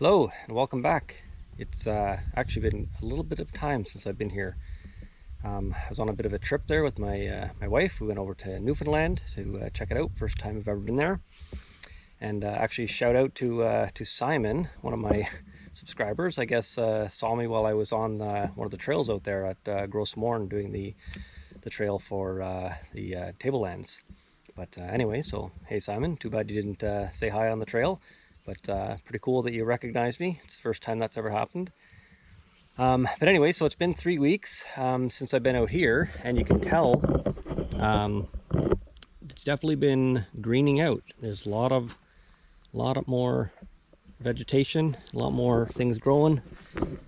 Hello and welcome back. It's actually been a little bit of time since I've been here. I was on a bit of a trip there with my wife. We went over to Newfoundland to check it out. First time I've ever been there. And actually shout out to Simon, one of my subscribers. I guess saw me while I was on one of the trails out there at Gross Mourne doing the trail for the Tablelands. But anyway, so hey Simon, too bad you didn't say hi on the trail. But pretty cool that you recognized me. It's the first time that's ever happened. But anyway, so it's been 3 weeks since I've been out here, and you can tell it's definitely been greening out. There's a lot of more vegetation, a lot more things growing.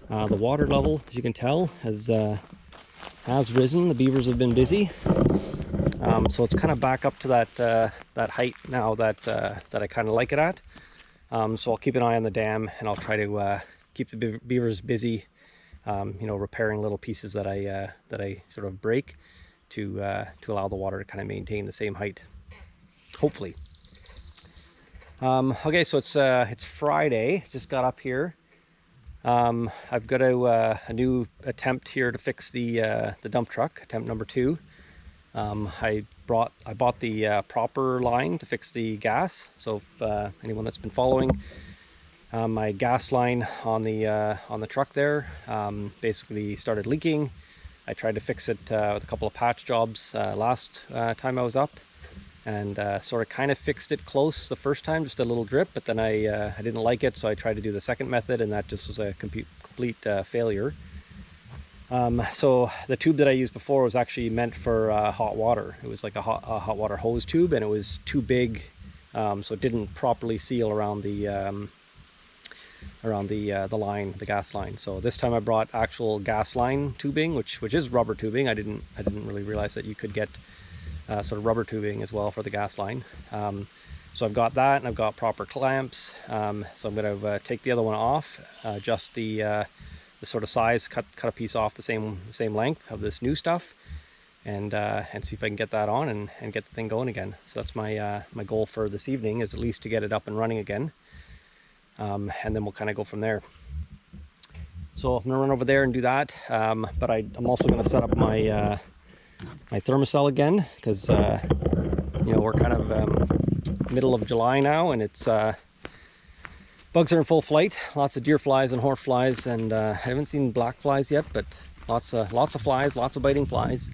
The water level, as you can tell, has risen. The beavers have been busy. So it's kind of back up to that height now that I kind of like it at. So I'll keep an eye on the dam, and I'll try to keep the beavers busy, repairing little pieces that I sort of break to allow the water to kind of maintain the same height, hopefully. Okay, so it's Friday. Just got up here. I've got a new attempt here to fix the dump truck, attempt number 2. I bought the proper line to fix the gas. So if anyone that's been following, my gas line on the truck there basically started leaking. I tried to fix it with a couple of patch jobs last time I was up, and sort of kind of fixed it close the first time, just a little drip, but then I didn't like it, so I tried to do the second method, and that just was a complete failure. So the tube that I used before was actually meant for hot water. It was like a hot water hose tube, and it was too big, so it didn't properly seal around the line, the gas line. So this time I brought actual gas line tubing, which is rubber tubing. I didn't really realize that you could get sort of rubber tubing as well for the gas line. So I've got that, and I've got proper clamps. So I'm going to take the other one off, adjust the sort of size, cut a piece off the same length of this new stuff, and see if I can get that on and get the thing going again. So that's my goal for this evening, is at least to get it up and running again, and then we'll kind of go from there. So I'm gonna run over there and do that, but I'm also going to set up my my Thermacell again, because we're kind of middle of July now, and it's bugs are in full flight. Lots of deer flies and horse flies, and I haven't seen black flies yet, but lots of flies, lots of biting flies,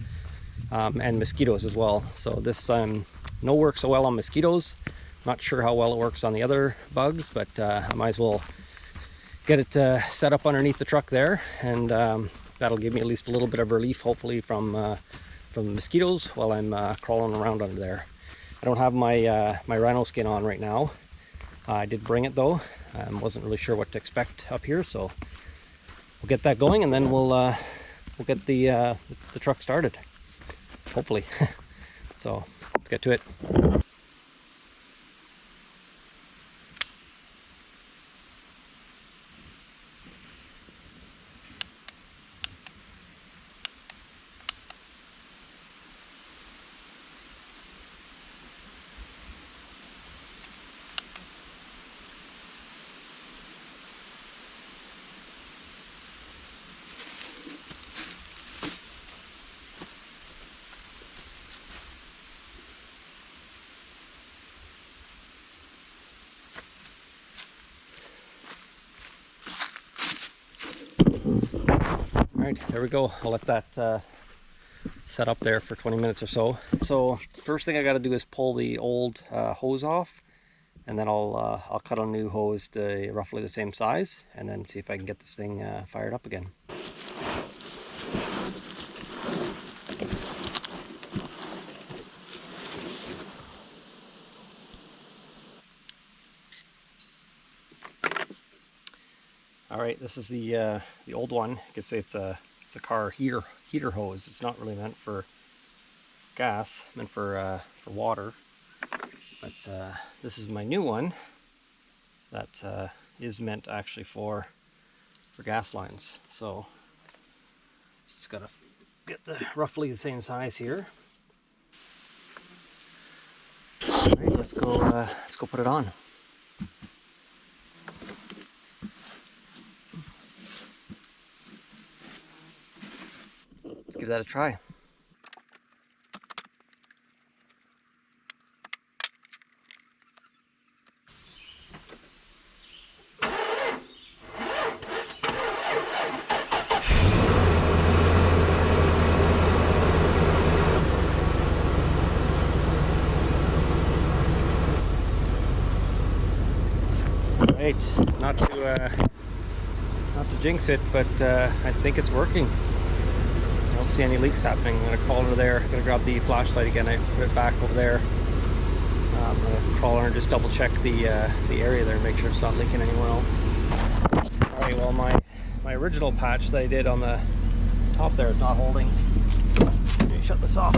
and mosquitoes as well. So this no work so well on mosquitoes. Not sure how well it works on the other bugs, but I might as well get it set up underneath the truck there, and that'll give me at least a little bit of relief, hopefully, from the mosquitoes while I'm crawling around under there. I don't have my my rhino skin on right now. I did bring it though. Wasn't really sure what to expect up here, so we'll get that going, and then we'll get the truck started, hopefully. So let's get to it. Alright, there we go. I'll let that set up there for 20 minutes or so. So first thing I got to do is pull the old hose off, and then I'll cut a new hose to roughly the same size, and then see if I can get this thing fired up again. All right, this is the old one. You could say it's a car heater hose. It's not really meant for gas, meant for water. But this is my new one that is meant actually for gas lines. So just gotta get roughly the same size here. All right, let's go put it on. give that a try. Right, not to jinx it, but I think it's working. I don't see any leaks happening. I'm gonna crawl under there. I'm gonna grab the flashlight again. I put it back over there. I'm gonna crawl under and just double check the area there and make sure it's not leaking anywhere else. All right, well my original patch that I did on the top there is not holding. Let me shut this off.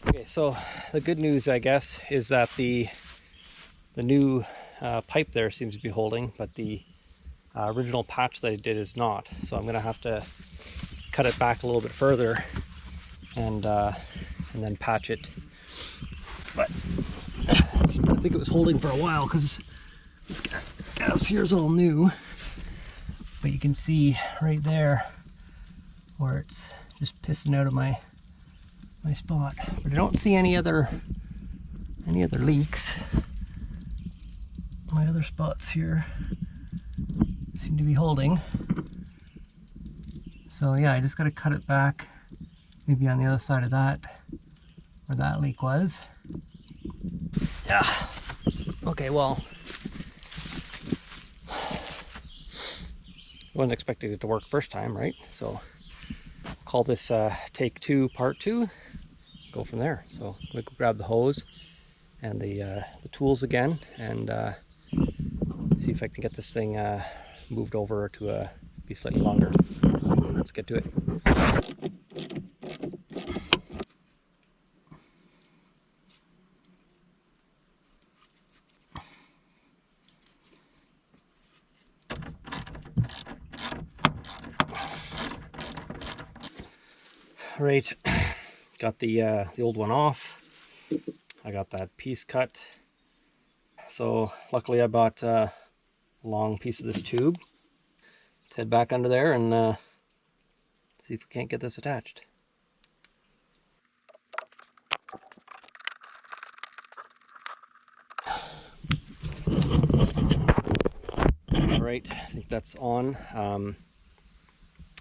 Okay, so the good news, I guess, is that the new pipe there seems to be holding, but the original patch that I did is not. So I'm gonna have to cut it back a little bit further and then patch it. But I think it was holding for a while because this gas here is all new. But you can see right there where it's just pissing out of my spot. But I don't see any other leaks. My other spots here seem to be holding. So yeah, I just got to cut it back, maybe on the other side of that, where that leak was. Yeah. Okay, well, I wasn't expecting it to work first time, right? So call this take 2 part 2. Go from there. So I'm gonna go grab the hose and the tools again and see if I can get this thing moved over to be slightly longer. Let's get to it. All right, got the old one off. I got that piece cut. So luckily I bought a long piece of this tube. Let's head back under there and see if we can't get this attached. All right, I think that's on.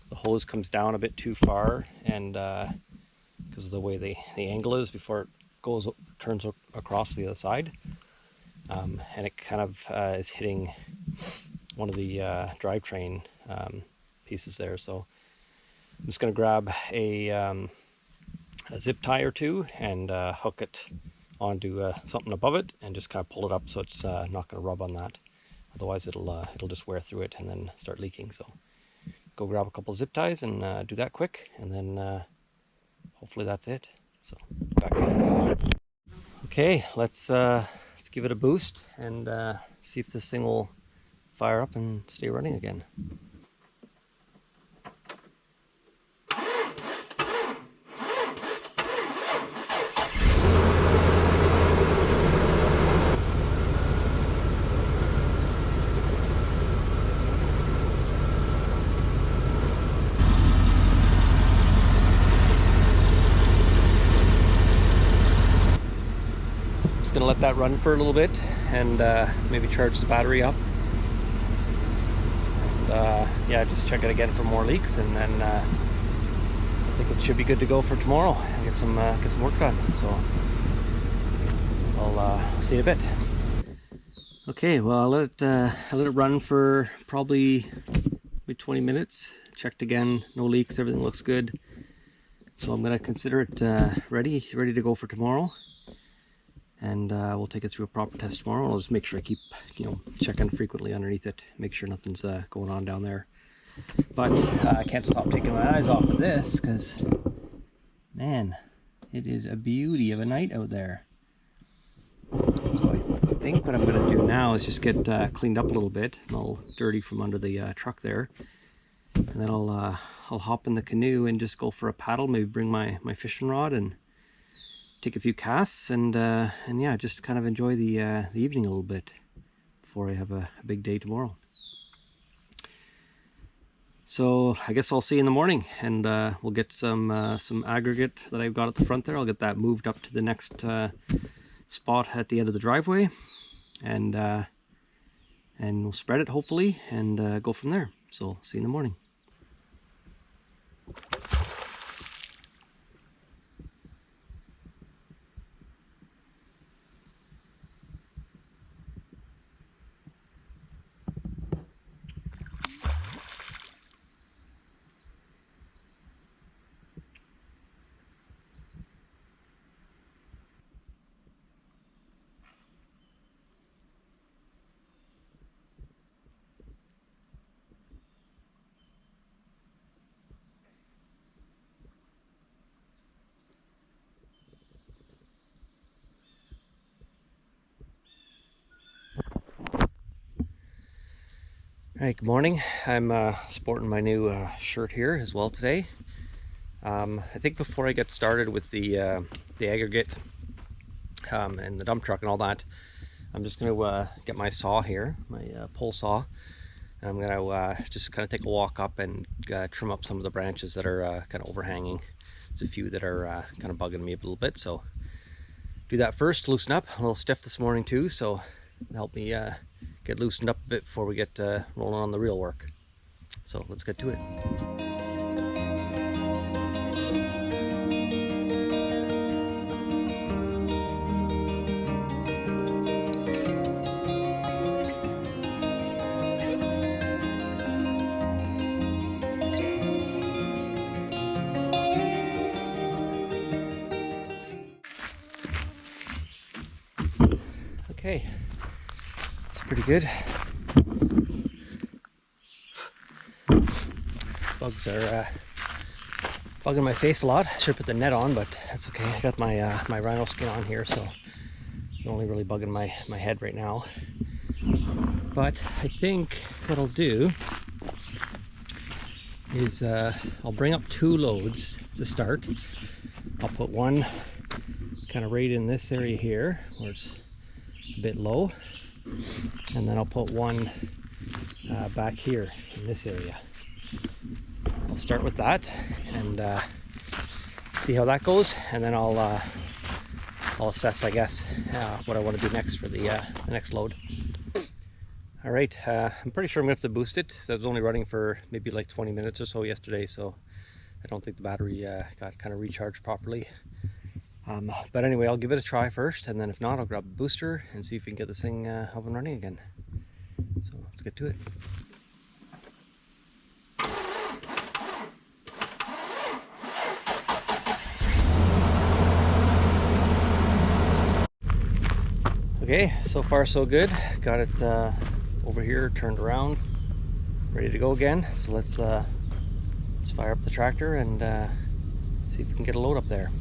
The hose comes down a bit too far, and because of the way the angle is before it turns across the other side, and it kind of is hitting one of the drivetrain pieces there. So I'm just going to grab a zip tie or two and hook it onto something above it and just kind of pull it up so it's not going to rub on that. Otherwise it'll just wear through it and then start leaking. So go grab a couple zip ties and do that quick, and then hopefully that's it. So back in. Okay, let's give it a boost and see if this thing will fire up and stay running again. Gonna let that run for a little bit and maybe charge the battery up, and yeah, just check it again for more leaks, and then I think it should be good to go for tomorrow and get some work done. So I'll see you in a bit. Okay, well, I let it run for probably maybe 20 minutes. Checked again, no leaks, everything looks good. So I'm gonna consider it ready to go for tomorrow. And we'll take it through a proper test tomorrow. I'll just make sure I keep, checking frequently underneath it, make sure nothing's going on down there. But I can't stop taking my eyes off of this because, man, it is a beauty of a night out there. So I think what I'm going to do now is just get cleaned up a little bit, and all dirty from under the truck there. And then I'll hop in the canoe and just go for a paddle, maybe bring my fishing rod and take a few casts, and yeah, just kind of enjoy the evening a little bit before I have a big day tomorrow. So I guess I'll see you in the morning, and we'll get some aggregate that I've got at the front there. I'll get that moved up to the next spot at the end of the driveway, and we'll spread it hopefully, and go from there. So see you in the morning. Alright, good morning. I'm sporting my new shirt here as well today. I think before I get started with the aggregate and the dump truck and all that, I'm just going to get my saw here, my pole saw, and I'm going to just kind of take a walk up and trim up some of the branches that are kind of overhanging. There's a few that are kind of bugging me a little bit, so do that first, loosen up. I'm a little stiff this morning too, so help me get loosened up a bit before we get rolling on the real work. So let's get to it. Okay, it's pretty good. Bugs are bugging my face a lot. I should put the net on, but that's okay. I got my my rhino skin on here, so they're only really bugging my head right now. But I think what I'll do is I'll bring up 2 loads to start. I'll put one kind of right in this area here where it's a bit low, and then I'll put one back here in this area. I'll start with that and see how that goes, and then I'll assess, I guess, what I want to do next for the next load. All right, I'm pretty sure I'm gonna have to boost it. So I was only running for maybe like 20 minutes or so yesterday, so I don't think the battery got kind of recharged properly. But anyway, I'll give it a try first, and then if not, I'll grab the booster and see if we can get this thing up and running again. So let's get to it. Okay, so far so good. Got it over here, turned around, ready to go again. So let's fire up the tractor and see if we can get a load up there.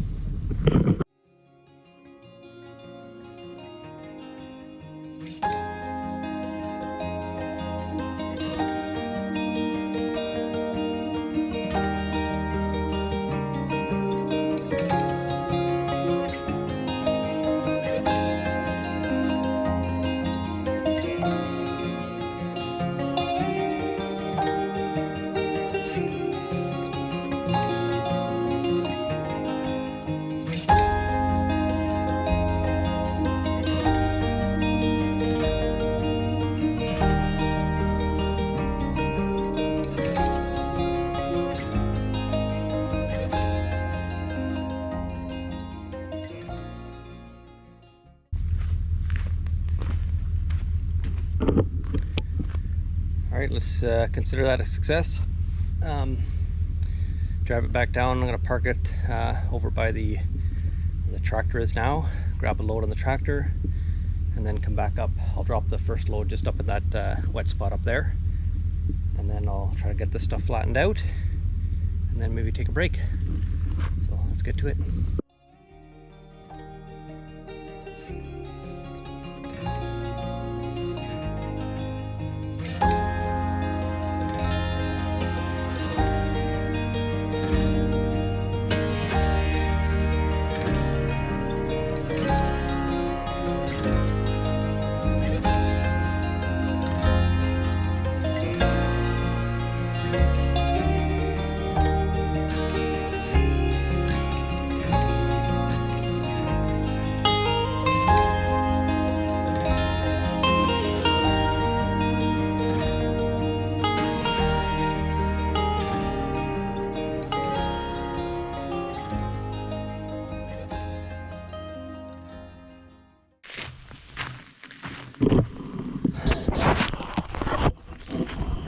Alright, let's consider that a success. Drive it back down. I'm going to park it over by the tractor is now, grab a load on the tractor, and then come back up. I'll drop the first load just up at that wet spot up there, and then I'll try to get this stuff flattened out, and then maybe take a break. So let's get to it.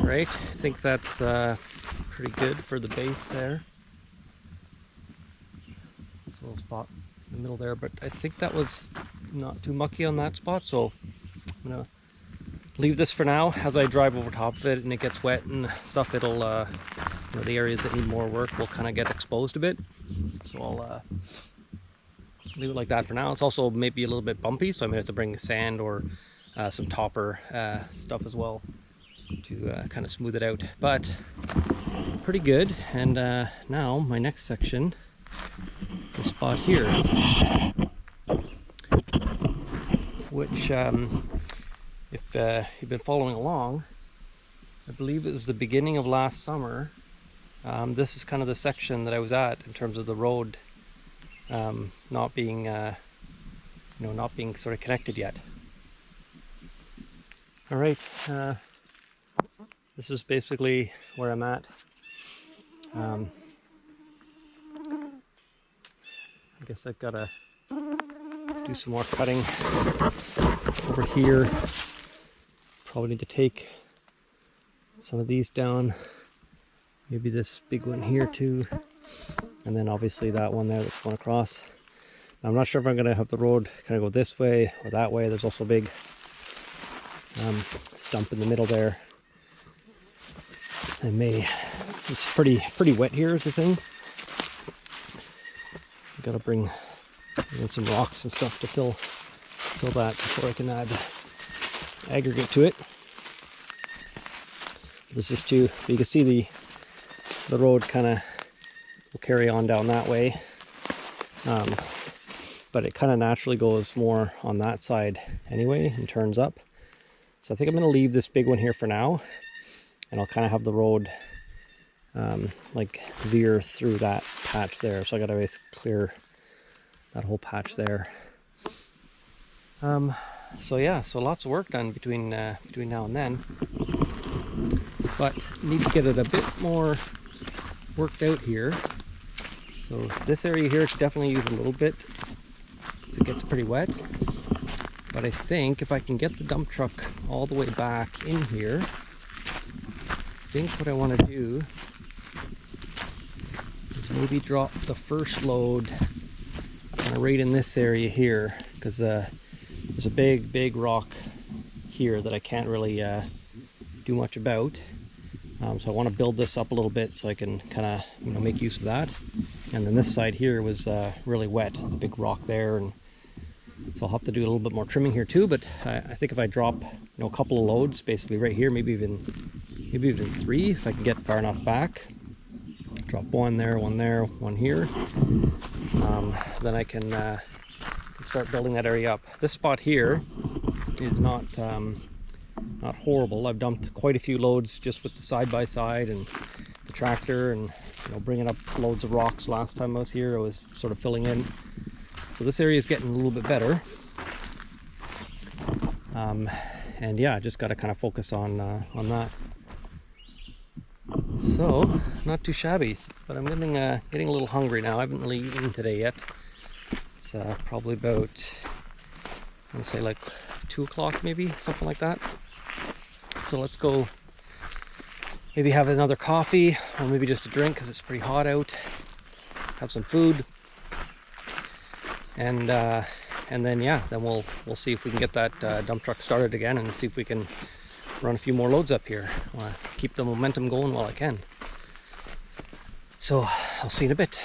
Right, I think that's pretty good for the base there. This little spot in the middle there, but I think that was not too mucky on that spot, so I'm gonna leave this for now. As I drive over top of it and it gets wet and stuff, it'll, you know, the areas that need more work will kind of get exposed a bit. So I'll leave it like that for now. It's also maybe a little bit bumpy, so I may have to bring sand or some topper stuff as well to kind of smooth it out. But pretty good. And now my next section, this spot here, which if you've been following along, I believe it was the beginning of last summer. This is kind of the section that I was at in terms of the road not being, you know, not being sort of connected yet. All right, this is basically where I'm at. I guess I've got to do some more cutting over here. Probably need to take some of these down. Maybe this big one here too. And then obviously that one there that's going across. Now, I'm not sure if I'm going to have the road kind of go this way or that way. There's also a big stump in the middle there. It's pretty wet here is the thing. Got to bring in some rocks and stuff to fill that before I can add aggregate to it. This is too, you can see the road kind of will carry on down that way, but it kind of naturally goes more on that side anyway and turns up. So I think I'm going to leave this big one here for now, and I'll kind of have the road like veer through that patch there. So I got to basically clear that whole patch there. So yeah, so lots of work done between now and then, but need to get it a bit more worked out here. So this area here could definitely use a little bit because it gets pretty wet. But I think if I can get the dump truck all the way back in here, I think what I want to do is maybe drop the first load kind of right in this area here, because there's a big rock here that I can't really do much about. So I want to build this up a little bit so I can kind of, you know, make use of that. And then this side here was really wet. There's a big rock there, and so I'll have to do a little bit more trimming here too. But I think if I drop, you know, a couple of loads basically right here, maybe even 3 if I can get far enough back. Drop one there, one here. Then I can start building that area up. This spot here is not horrible. I've dumped quite a few loads just with the side-by-side and the tractor, and, you know, bringing up loads of rocks. Last time I was here I was sort of filling in. So this area is getting a little bit better. And yeah, I just got to kind of focus on that. So not too shabby, but I'm getting a little hungry now. I haven't really eaten today yet. It's probably about, I'm gonna say like 2 o'clock maybe, something like that. So let's go maybe have another coffee, or maybe just a drink because it's pretty hot out. Have some food, and then yeah, then we'll see if we can get that dump truck started again and see if we can run a few more loads up here. Keep the momentum going while I can. So I'll see you in a bit.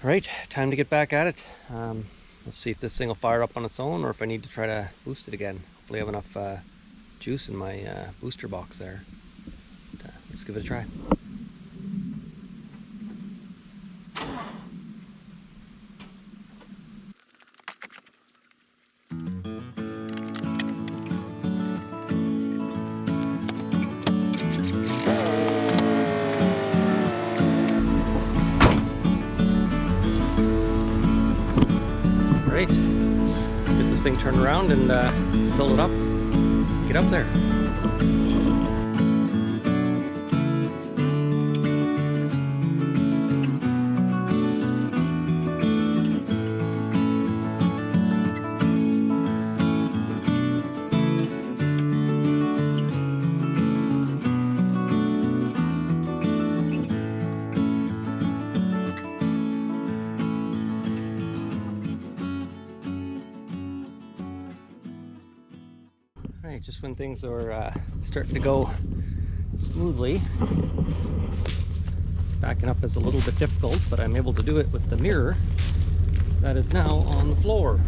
Alright, time to get back at it. Let's see if this thing will fire up on its own, or if I need to try to boost it again. Hopefully I have enough juice in my booster box there. But, let's give it a try. Great. Get this thing turned around and fill it up. Get up there. Alright, just when things are starting to go smoothly. Backing up is a little bit difficult, but I'm able to do it with the mirror that is now on the floor.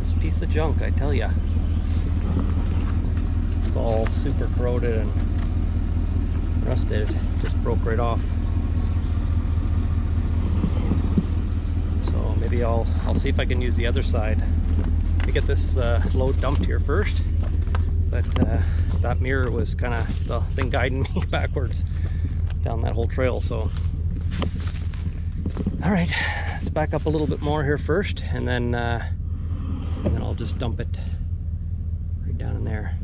This piece of junk, I tell ya. It's all super corroded and rusted. It just broke right off. So maybe I'll see if I can use the other side. Let me get this load dumped here first. But that mirror was kind of the thing guiding me backwards down that whole trail. So, all right, let's back up a little bit more here first, and then I'll just dump it right down in there.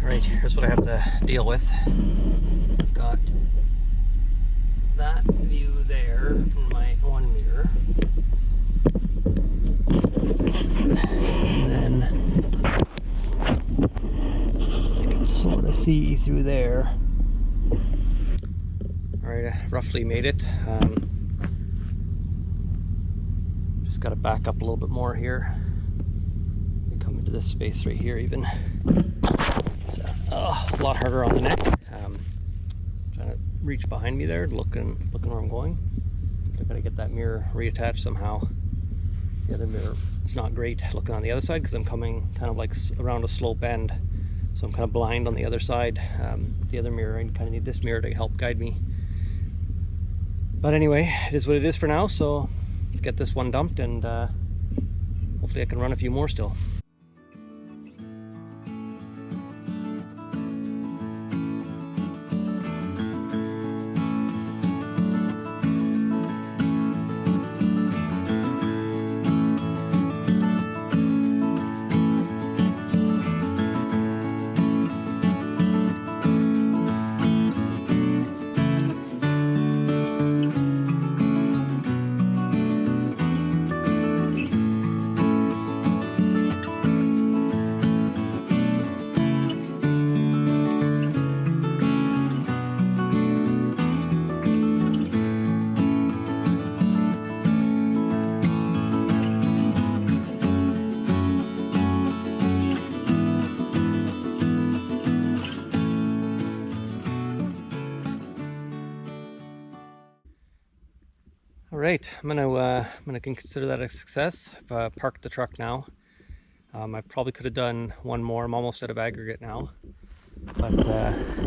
All right, here's what I have to deal with. I've got that view there from my one mirror, and then I can sort of see through there. Alright, I roughly made it. Just got to back up a little bit more here. Come into this space right here even. It's a lot harder on the neck. Trying to reach behind me there, looking where I'm going. I gotta get that mirror reattached somehow. The other mirror, it's not great looking on the other side because I'm coming kind of like around a slow bend, so I'm kind of blind on the other side. The other mirror, I kind of need this mirror to help guide me. But anyway, it is what it is for now, so let's get this one dumped, and hopefully I can run a few more still. Alright, I'm gonna consider that a success. I've parked the truck now. I probably could have done one more. I'm almost out of aggregate now. But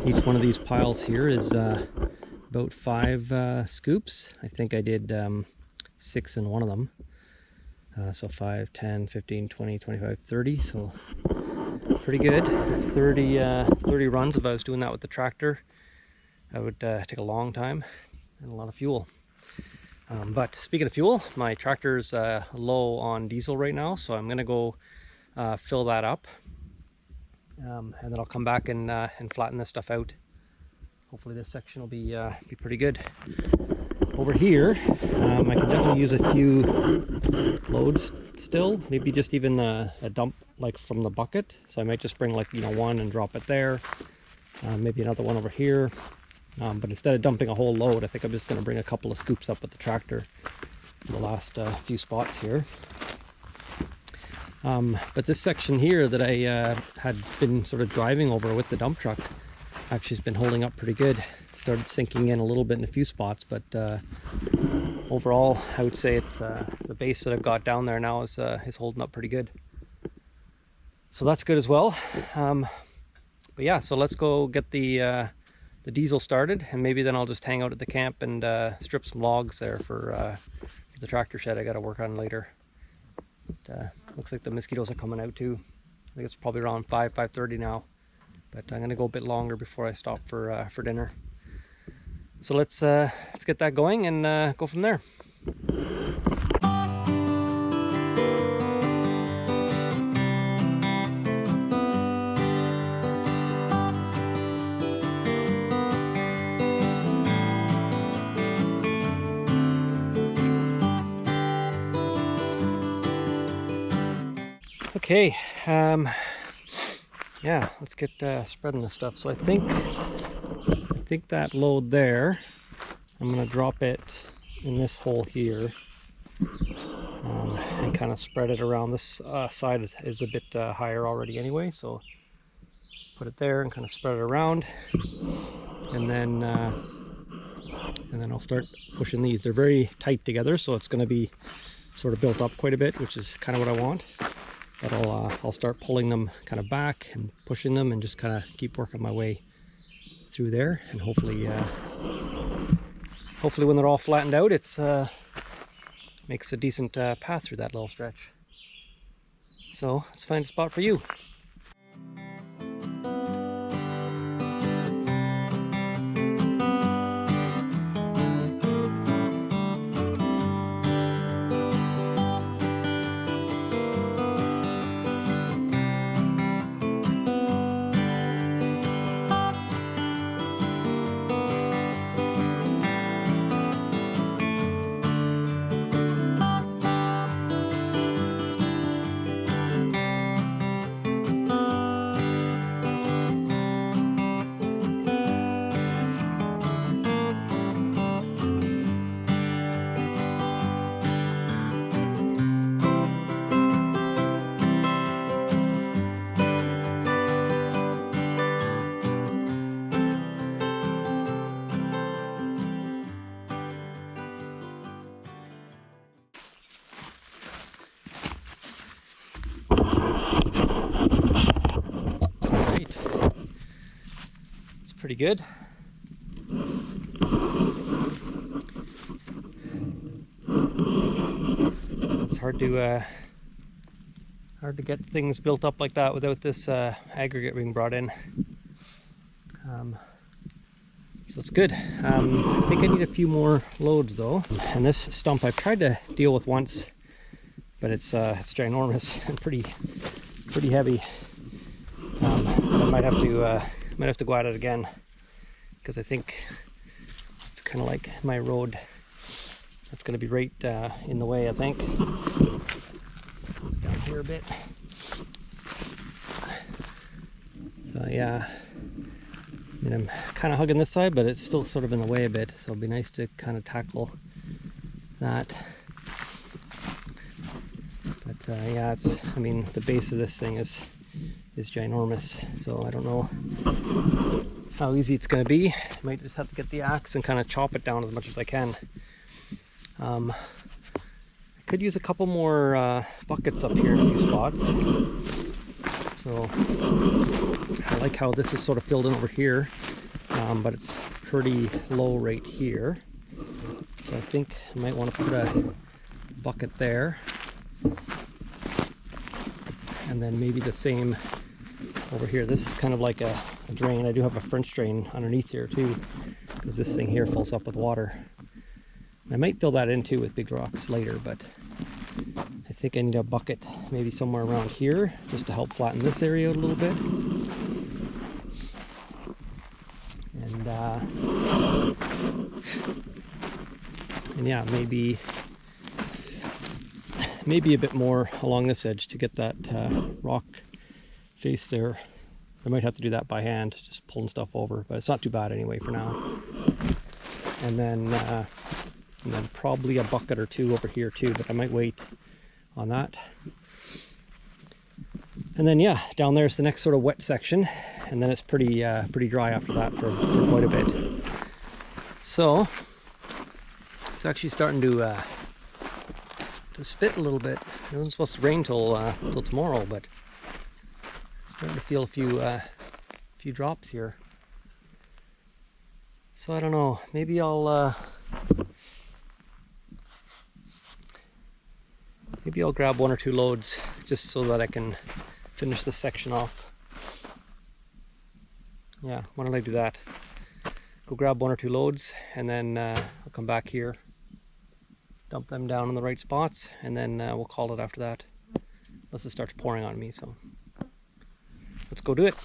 each one of these piles here is about 5 scoops. I think I did 6 in one of them. So 5, 10, 15, 20, 25, 30. So pretty good. 30 runs. If I was doing that with the tractor, that would take a long time and a lot of fuel. But speaking of fuel, my tractor's low on diesel right now, so I'm going to go fill that up, and then I'll come back and flatten this stuff out. Hopefully this section will be pretty good. Over here, I can definitely use a few loads still, maybe just even a dump like from the bucket. So I might just bring like, one and drop it there, maybe another one over here. But instead of dumping a whole load, I think I'm just going to bring a couple of scoops up with the tractor for the last few spots here. But this section here that I had been sort of driving over with the dump truck actually has been holding up pretty good. Started sinking in a little bit in a few spots, but overall I would say it's the base that I've got down there now is holding up pretty good. So that's good as well. But yeah, so let's go get the diesel started, and maybe then I'll just hang out at the camp and strip some logs there for the tractor shed I got to work on later. But, looks like the mosquitoes are coming out too. I think it's probably around 5:30 now, but I'm gonna go a bit longer before I stop for dinner. So let's get that going and go from there. Okay, yeah, let's get spreading this stuff. So I think that load there, I'm gonna drop it in this hole here, and kind of spread it around. This side is a bit higher already anyway, so put it there and kind of spread it around, and then I'll start pushing these. They're very tight together, so it's going to be sort of built up quite a bit, which is kind of what I want. But I'll start pulling them kind of back and pushing them, and just kind of keep working my way through there, and hopefully when they're all flattened out, it's makes a decent path through that little stretch. So let's find a spot for you. Pretty good. It's hard to get things built up like that without this aggregate being brought in. So it's good. I think I need a few more loads though. And this stump I've tried to deal with once, but it's ginormous and pretty heavy. I might have to go at it again, because I think it's kind of like my road. That's going to be right in the way, I think. It's down here a bit. So yeah, I mean, I'm kind of hugging this side, but it's still sort of in the way a bit. So it'll be nice to kind of tackle that. But yeah, I mean, the base of this thing is ginormous, so I don't know how easy it's going to be. I might just have to get the axe and kind of chop it down as much as I can. I could use a couple more buckets up here in a few spots. So I like how this is sort of filled in over here, but it's pretty low right here. So I think I might want to put a bucket there, and then maybe the same over here. This is kind of like a drain. I do have a French drain underneath here too, because this thing here fills up with water. I might fill that in too with big rocks later, but I think I need a bucket maybe somewhere around here just to help flatten this area out a little bit. And yeah, maybe a bit more along this edge to get that rock face there. I might have to do that by hand, just pulling stuff over, but it's not too bad anyway for now. And then probably a bucket or two over here too, but I might wait on that. And then yeah, down there's the next sort of wet section, and then it's pretty dry after that for quite a bit. So it's actually starting to spit a little bit. It wasn't supposed to rain till tomorrow, but starting to feel a few drops here. So I don't know, maybe I'll grab one or two loads just so that I can finish this section off. Yeah, why don't I do that? Go grab one or two loads, and then I'll come back here, dump them down in the right spots, and then we'll call it after that. Unless it starts pouring on me, so let's go do it.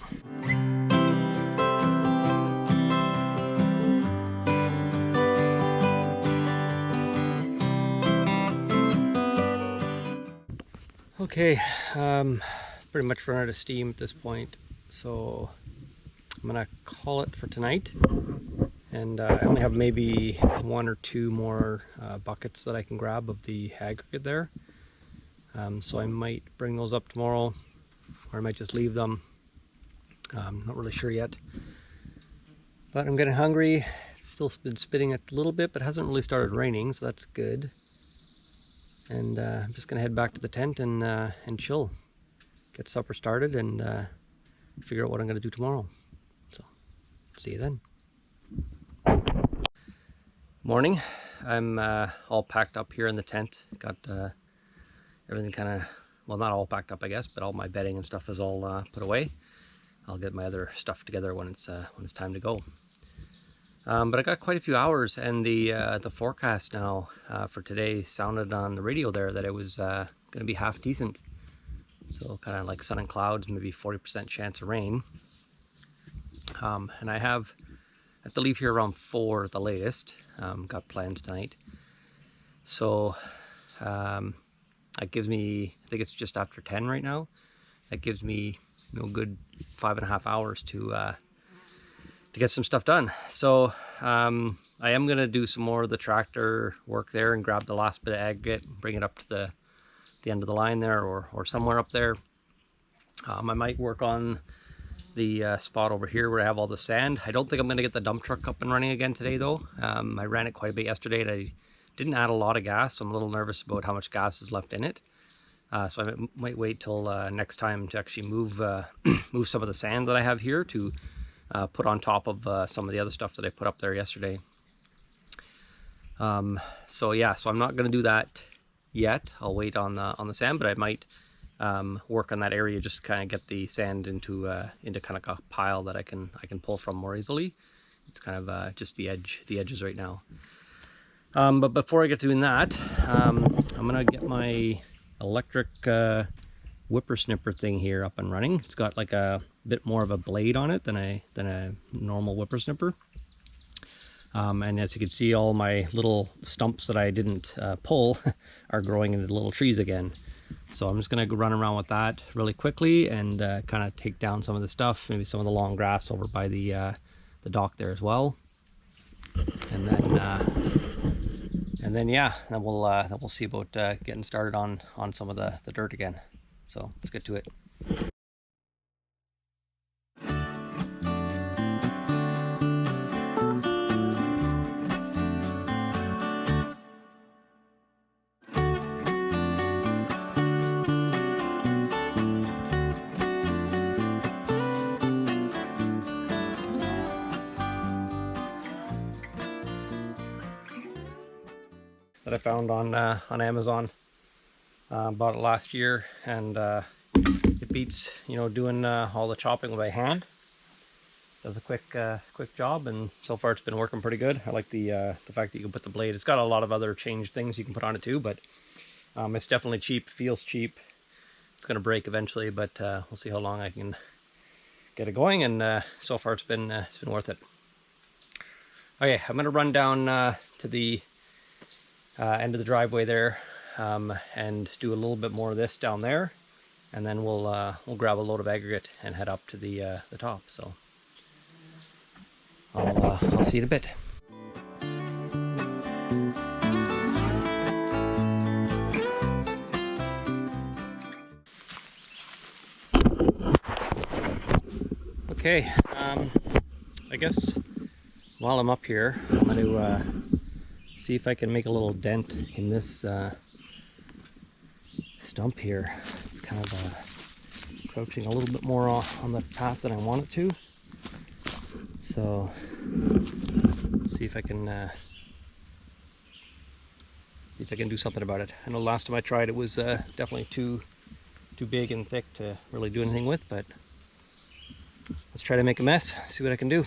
Okay, pretty much run out of steam at this point, So I'm gonna call it for tonight. And I only have maybe 1 or 2 more buckets that I can grab of the aggregate there. So I might bring those up tomorrow, or I might just leave them. Not really sure yet. But I'm getting hungry. It's still been spitting a little bit, but it hasn't really started raining, so that's good. And I'm just gonna head back to the tent and chill, get supper started, and figure out what I'm gonna do tomorrow. So see you then. Morning. I'm all packed up here in the tent. Got everything kind of, well, not all packed up, I guess, but all my bedding and stuff is all put away. I'll get my other stuff together when it's time to go. But I got quite a few hours, and the forecast now for today sounded on the radio there that it was going to be half decent. So kind of like sun and clouds, maybe 40% chance of rain. And I have to leave here around 4 at the latest. Got plans tonight. So that gives me, I think it's just after 10 right now. That gives me a good 5.5 hours to get some stuff done. So I am gonna do some more of the tractor work there and grab the last bit of aggregate and bring it up to the end of the line there, or somewhere up there. I might work on the spot over here where I have all the sand. I don't think I'm gonna get the dump truck up and running again today though. I ran it quite a bit yesterday and I didn't add a lot of gas, so I'm a little nervous about how much gas is left in it. So I might wait till next time to actually move move some of the sand that I have here to put on top of some of the other stuff that I put up there yesterday. So yeah, so I'm not going to do that yet. I'll wait on the sand, but I might work on that area, just kind of get the sand into kind of a pile that I can pull from more easily. It's kind of just the edges right now. But before I get doing that, I'm gonna get my electric whippersnipper thing here up and running. It's got like a bit more of a blade on it than a normal whippersnipper. And as you can see, all my little stumps that I didn't pull are growing into little trees again. So I'm just gonna go run around with that really quickly and kind of take down some of the stuff, maybe some of the long grass over by the dock there as well. And then yeah, then we'll see about getting started on some of the dirt again. So let's get to it. That I found on Amazon. Bought it last year, and it beats doing all the chopping by hand. Does a quick job, and so far it's been working pretty good. I like the fact that you can put the blade. It's got a lot of other change things you can put on it too, but it's definitely cheap. Feels cheap. It's gonna break eventually, but we'll see how long I can get it going. And so far it's been worth it. Okay, I'm gonna run down to the end of the driveway there, and do a little bit more of this down there, and then we'll grab a load of aggregate and head up to the top. So I'll see you in a bit. Okay, I guess while I'm up here, I'm going to see if I can make a little dent in this stump here. It's kind of encroaching a little bit more on the path than I want it to. So see if I can do something about it. I know last time I tried it was definitely too big and thick to really do anything with, but let's try to make a mess, see what I can do.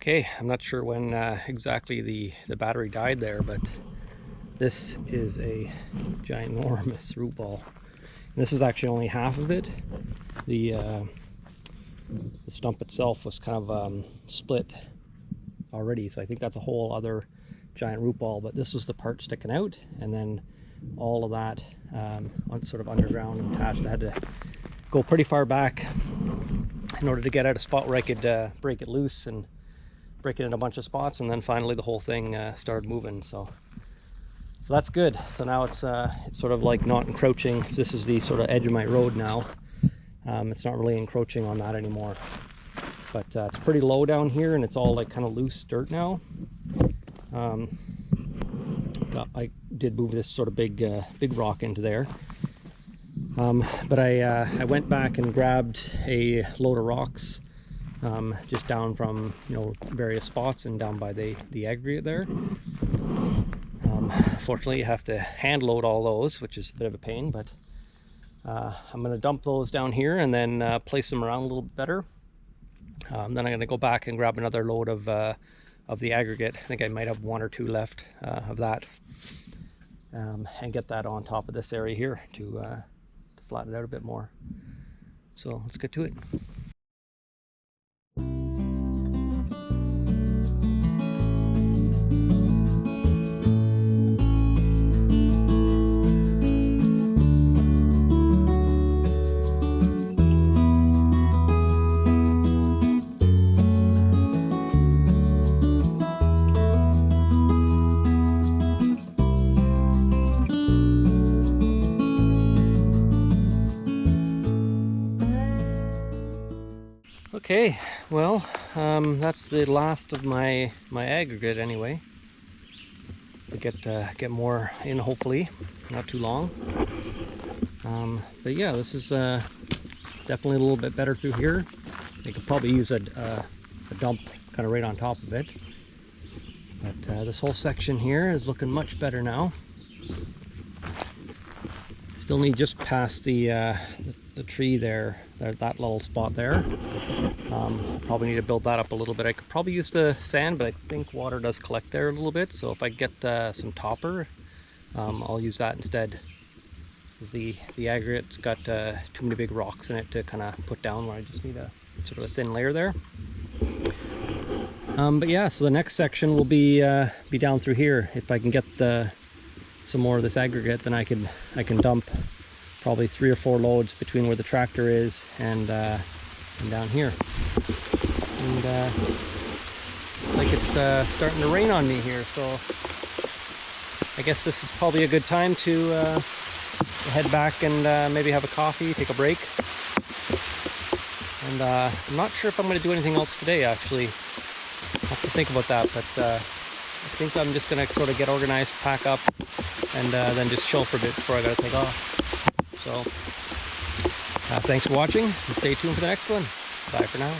Okay, I'm not sure when exactly the battery died there, but this is a ginormous root ball. And this is actually only half of it. The stump itself was kind of split already, so I think that's a whole other giant root ball, but this was the part sticking out, and then all of that sort of underground and attached. I had to go pretty far back in order to get out a spot where I could break it loose and break it in a bunch of spots, and then finally the whole thing started moving. So that's good. So now it's sort of like not encroaching. This is the sort of edge of my road now. It's not really encroaching on that anymore, but it's pretty low down here, and it's all like kind of loose dirt now. I did move this sort of big rock into there, but I went back and grabbed a load of rocks just down from, you know, various spots and down by the aggregate there. Fortunately, you have to hand load all those, which is a bit of a pain, but I'm going to dump those down here and then place them around a little bit better. Then I'm going to go back and grab another load of the aggregate. I think I might have one or two left of that, and get that on top of this area here to flatten it out a bit more. So let's get to it. Okay, well, that's the last of my aggregate anyway. To get more in, hopefully, not too long. But yeah, this is definitely a little bit better through here. I could probably use a dump kind of right on top of it. But this whole section here is looking much better now. Still need just past the tree there, that little spot there. Probably need to build that up a little bit. I could probably use the sand, but I think water does collect there a little bit. So if I get some topper, I'll use that instead. The aggregate's got too many big rocks in it to kind of put down, where I just need a sort of a thin layer there. But yeah, so the next section will be down through here. If I can get some more of this aggregate, then I can dump probably 3 or 4 loads between where the tractor is and down here. And like it's starting to rain on me here, so I guess this is probably a good time to head back and maybe have a coffee, take a break. And I'm not sure if I'm going to do anything else today, actually. I'll have to think about that, but I think I'm just going to sort of get organized, pack up, and then just chill for a bit before I got to take off. So thanks for watching, and stay tuned for the next one. Bye for now.